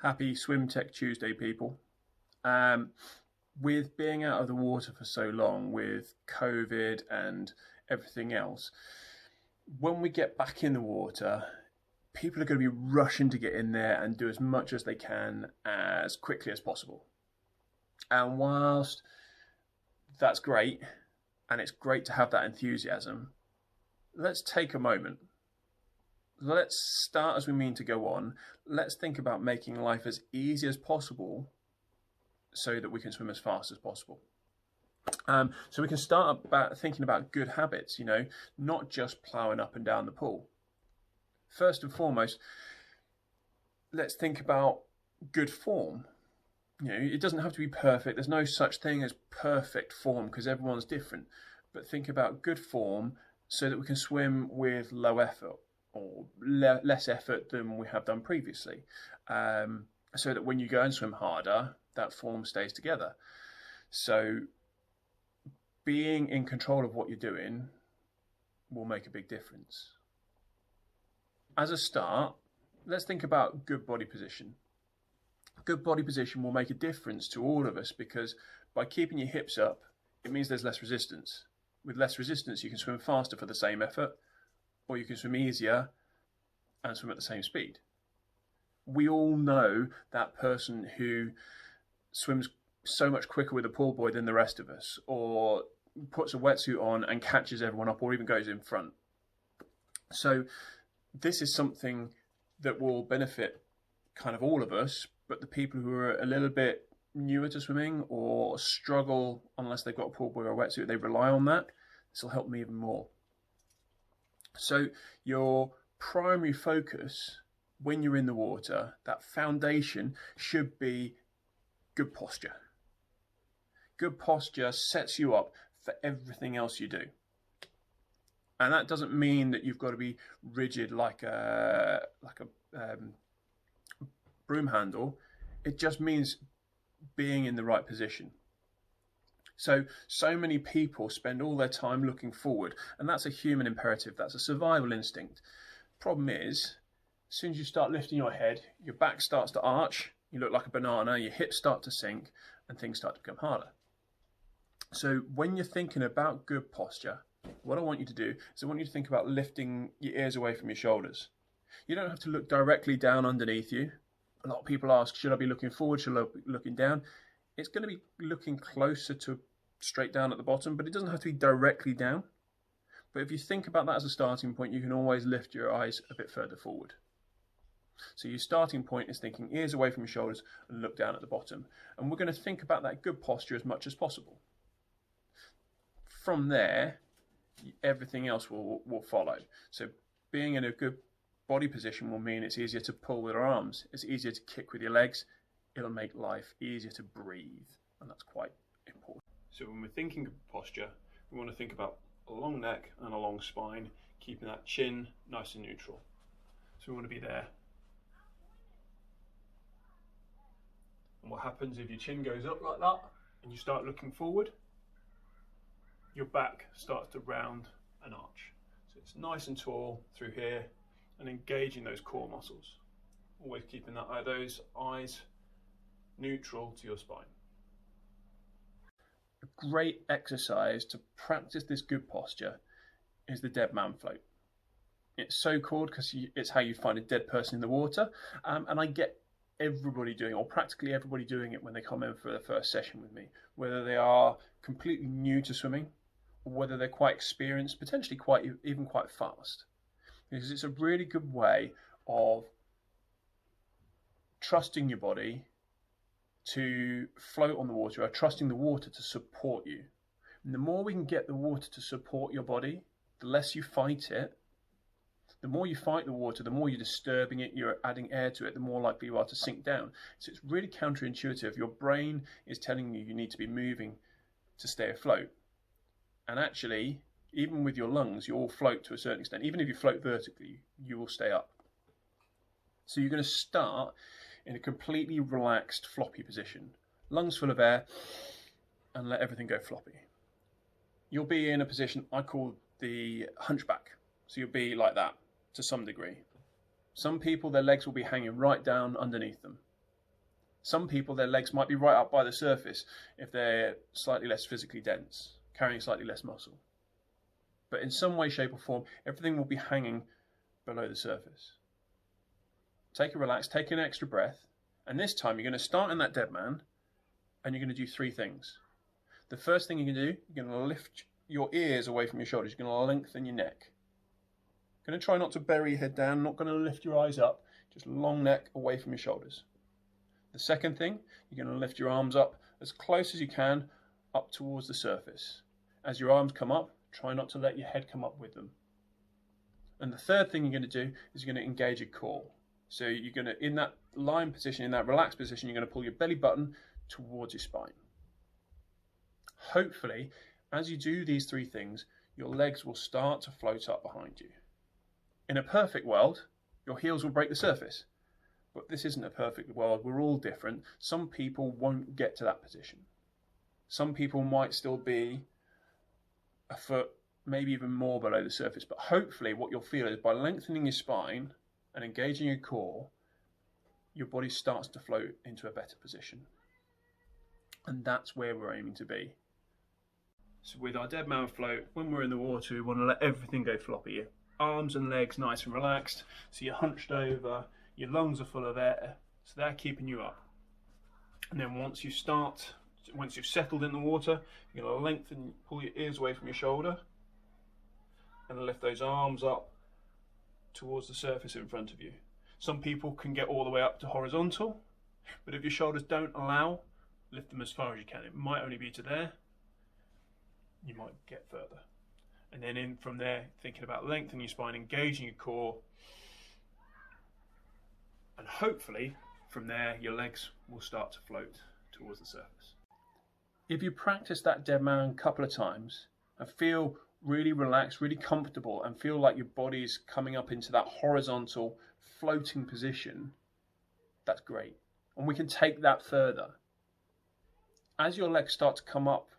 Happy Swim Tech Tuesday, people. With being out of the water for so long, with COVID and everything else, when we get back in the water, people are going to be rushing to get in there and do as much as they can as quickly as possible. And whilst that's great, and it's great to have that enthusiasm, let's take a moment. Let's start as we mean to go on. Let's think about making life as easy as possible so that we can swim as fast as possible. So we can start about thinking about good habits, not just ploughing up and down the pool. First and foremost, let's think about good form. It doesn't have to be perfect. There's no such thing as perfect form because everyone's different. But think about good form so that we can swim with low effort or less effort than we have done previously. So that when you go and swim harder, that form stays together. So being in control of what you're doing will make a big difference. As a start, let's think about good body position. Good body position will make a difference to all of us because by keeping your hips up, it means there's less resistance. With less resistance, you can swim faster for the same effort, or you can swim easier and swim at the same speed. We all know that person who swims so much quicker with a pool boy than the rest of us, or puts a wetsuit on and catches everyone up, or even goes in front. So this is something that will benefit kind of all of us, but the people who are a little bit newer to swimming or struggle unless they've got a pool boy or a wetsuit, they rely on that. This will help me even more. So your primary focus when you're in the water, that foundation should be good posture. Good posture sets you up for everything else you do. And that doesn't mean that you've got to be rigid like a broom handle. It just means being in the right position. So many people spend all their time looking forward, and that's a human imperative. That's a survival instinct. Problem is, as soon as you start lifting your head, your back starts to arch, you look like a banana, your hips start to sink, and things start to become harder. So when you're thinking about good posture, what I want you to do is I want you to think about lifting your ears away from your shoulders. You don't have to look directly down underneath you. A lot of people ask, should I be looking forward, should I be looking down? It's going to be looking closer to straight down at the bottom, but it doesn't have to be directly down. But if you think about that as a starting point, you can always lift your eyes a bit further forward. So your starting point is thinking ears away from your shoulders and look down at the bottom. And we're going to think about that good posture as much as possible. From there, everything else will follow. So being in a good body position will mean it's easier to pull with your arms. It's easier to kick with your legs. It'll make life easier to breathe. And that's quite important. So when we're thinking of posture, we want to think about a long neck and a long spine, keeping that chin nice and neutral. So we want to be there. And what happens if your chin goes up like that and you start looking forward? Your back starts to round and arch. So it's nice and tall through here and engaging those core muscles. Always keeping those eyes neutral to your spine. A great exercise to practice this good posture is the dead man float. It's so called because it's how you find a dead person in the water, and I get everybody doing it, or practically everybody doing it when they come in for their first session with me, whether they are completely new to swimming or whether they're quite experienced, potentially even quite fast, because it's a really good way of trusting your body to float on the water, or trusting the water to support you. And the more we can get the water to support your body, the less you fight it. The more you fight the water, the more you're disturbing it, you're adding air to it, the more likely you are to sink down. So it's really counterintuitive. Your brain is telling you need to be moving to stay afloat. And actually, even with your lungs, you all float to a certain extent. Even if you float vertically, you will stay up. So you're going to start in a completely relaxed, floppy position. Lungs full of air, and let everything go floppy. You'll be in a position I call the hunchback. So you'll be like that to some degree. Some people, their legs will be hanging right down underneath them. Some people, their legs might be right up by the surface if they're slightly less physically dense, carrying slightly less muscle. But in some way, shape or form, everything will be hanging below the surface. Take a relax, take an extra breath, and this time you're going to start in that dead man, and you're going to do 3 things. The first thing you can do, you're going to lift your ears away from your shoulders. You're going to lengthen your neck. You're going to try not to bury your head down, not going to lift your eyes up, just long neck away from your shoulders. The second thing, you're going to lift your arms up as close as you can up towards the surface. As your arms come up, try not to let your head come up with them. And the third thing you're going to do is you're going to engage your core. So you're going to, in that lying position, in that relaxed position, you're going to pull your belly button towards your spine. Hopefully, as you do these 3 things, your legs will start to float up behind you. In a perfect world, your heels will break the surface. But this isn't a perfect world. We're all different. Some people won't get to that position. Some people might still be a foot, maybe even more below the surface. But hopefully what you'll feel is by lengthening your spine and engaging your core, your body starts to float into a better position. And that's where we're aiming to be. So with our dead man float, when we're in the water, we want to let everything go floppy. Your arms and legs nice and relaxed. So you're hunched over, your lungs are full of air, so they're keeping you up. And then once you've settled in the water, you're going to lengthen, pull your ears away from your shoulder, and lift those arms up towards the surface in front of you. Some people can get all the way up to horizontal, but if your shoulders don't allow, lift them as far as you can. It might only be to there. You might get further. And then in from there, thinking about lengthening your spine, engaging your core, and hopefully from there your legs will start to float towards the surface. If you practice that dead man a couple of times and feel really relaxed, really comfortable, and feel like your body's coming up into that horizontal floating position, that's great. And we can take that further. As your legs start to come up,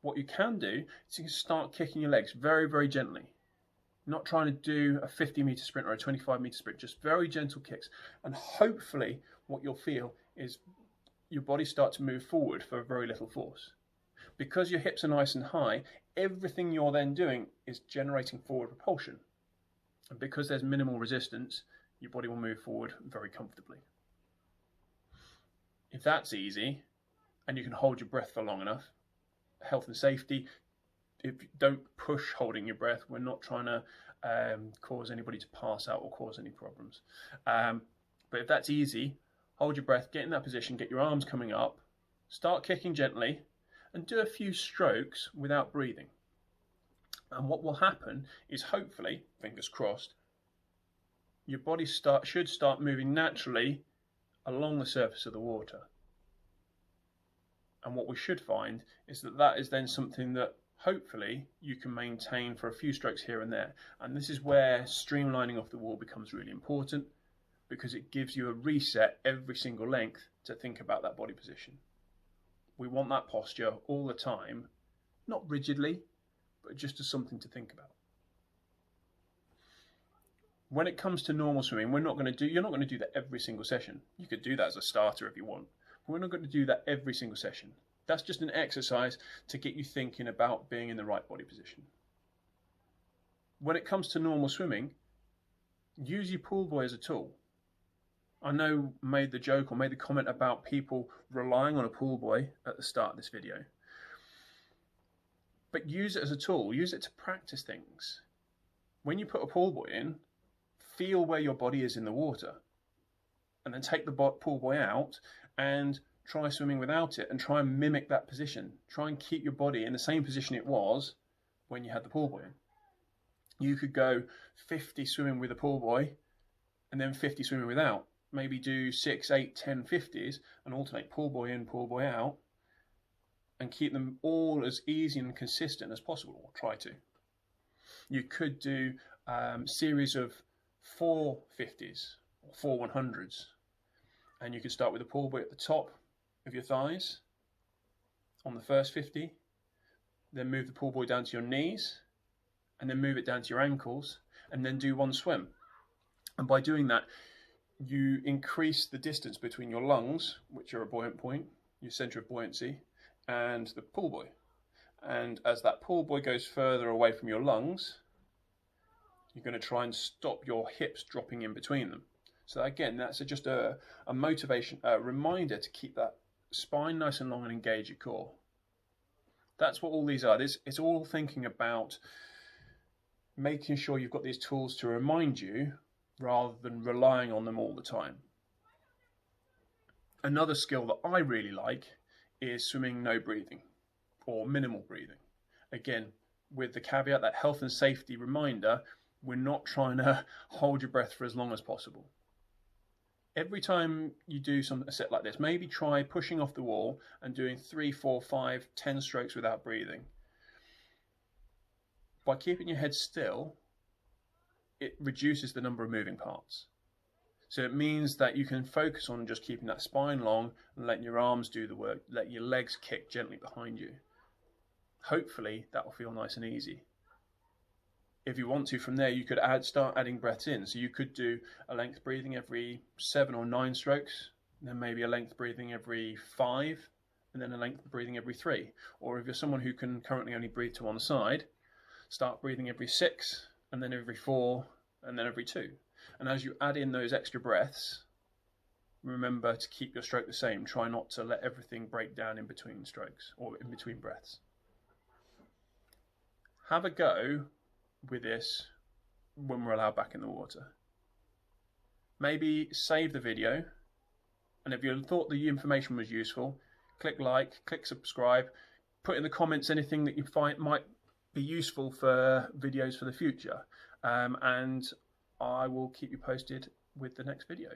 what you can do is you can start kicking your legs very, very gently. Not trying to do a 50-meter sprint or a 25-meter sprint, just very gentle kicks. And hopefully what you'll feel is your body start to move forward for very little force. Because your hips are nice and high, everything you're then doing is generating forward propulsion. And because there's minimal resistance, your body will move forward very comfortably. If that's easy, and you can hold your breath for long enough, health and safety, if you don't push holding your breath. We're not trying to cause anybody to pass out or cause any problems. But if that's easy, hold your breath, get in that position, get your arms coming up, start kicking gently, and do a few strokes without breathing. And what will happen is hopefully, fingers crossed, your body should start moving naturally along the surface of the water. And what we should find is that is then something that hopefully you can maintain for a few strokes here and there. And this is where streamlining off the wall becomes really important, because it gives you a reset every single length to think about that body position. We want that posture all the time, not rigidly, but just as something to think about. When it comes to normal swimming, you're not going to do that every single session. You could do that as a starter if you want. We're not going to do that every single session. That's just an exercise to get you thinking about being in the right body position. When it comes to normal swimming, use your pool buoy as a tool. I know I made the joke or made the comment about people relying on a pool buoy at the start of this video. But use it as a tool. Use it to practice things. When you put a pool buoy in, feel where your body is in the water. And then take the pool buoy out and try swimming without it and try and mimic that position. Try and keep your body in the same position it was when you had the pool buoy in. You could go 50 swimming with a pool buoy and then 50 swimming without. Maybe do 6, 8, 10 50s and alternate pool buoy in, pool buoy out, and keep them all as easy and consistent as possible, or try to. You could do series of 4 50s or 4 100s. And you could start with a pool buoy at the top of your thighs on the first 50, then move the pool buoy down to your knees, and then move it down to your ankles, and then do one swim. And by doing that, you increase the distance between your lungs, which are a buoyant point, your center of buoyancy, and the pull buoy. And as that pull buoy goes further away from your lungs, you're going to try and stop your hips dropping in between them. So again, that's just a motivation, a reminder to keep that spine nice and long and engage your core. That's what all these are. It's all thinking about making sure you've got these tools to remind you rather than relying on them all the time. Another skill that I really like is swimming no breathing or minimal breathing. Again, with the caveat that health and safety reminder, we're not trying to hold your breath for as long as possible. Every time you do a set like this, maybe try pushing off the wall and doing 3, 4, 5, 10 strokes without breathing. By keeping your head still, it reduces the number of moving parts. So it means that you can focus on just keeping that spine long and letting your arms do the work, let your legs kick gently behind you. Hopefully that will feel nice and easy. If you want to, from there, you could start adding breaths in. So you could do a length breathing every 7 or 9 strokes, then maybe a length breathing every 5, and then a length breathing every 3. Or if you're someone who can currently only breathe to one side, start breathing every 6, and then every 4, and then every 2. And as you add in those extra breaths, remember to keep your stroke the same. Try not to let everything break down in between strokes or in between breaths. Have a go with this when we're allowed back in the water. Maybe save the video, and if you thought the information was useful, click like, click subscribe, put in the comments anything that you find might be useful for videos for the future, and I will keep you posted with the next video.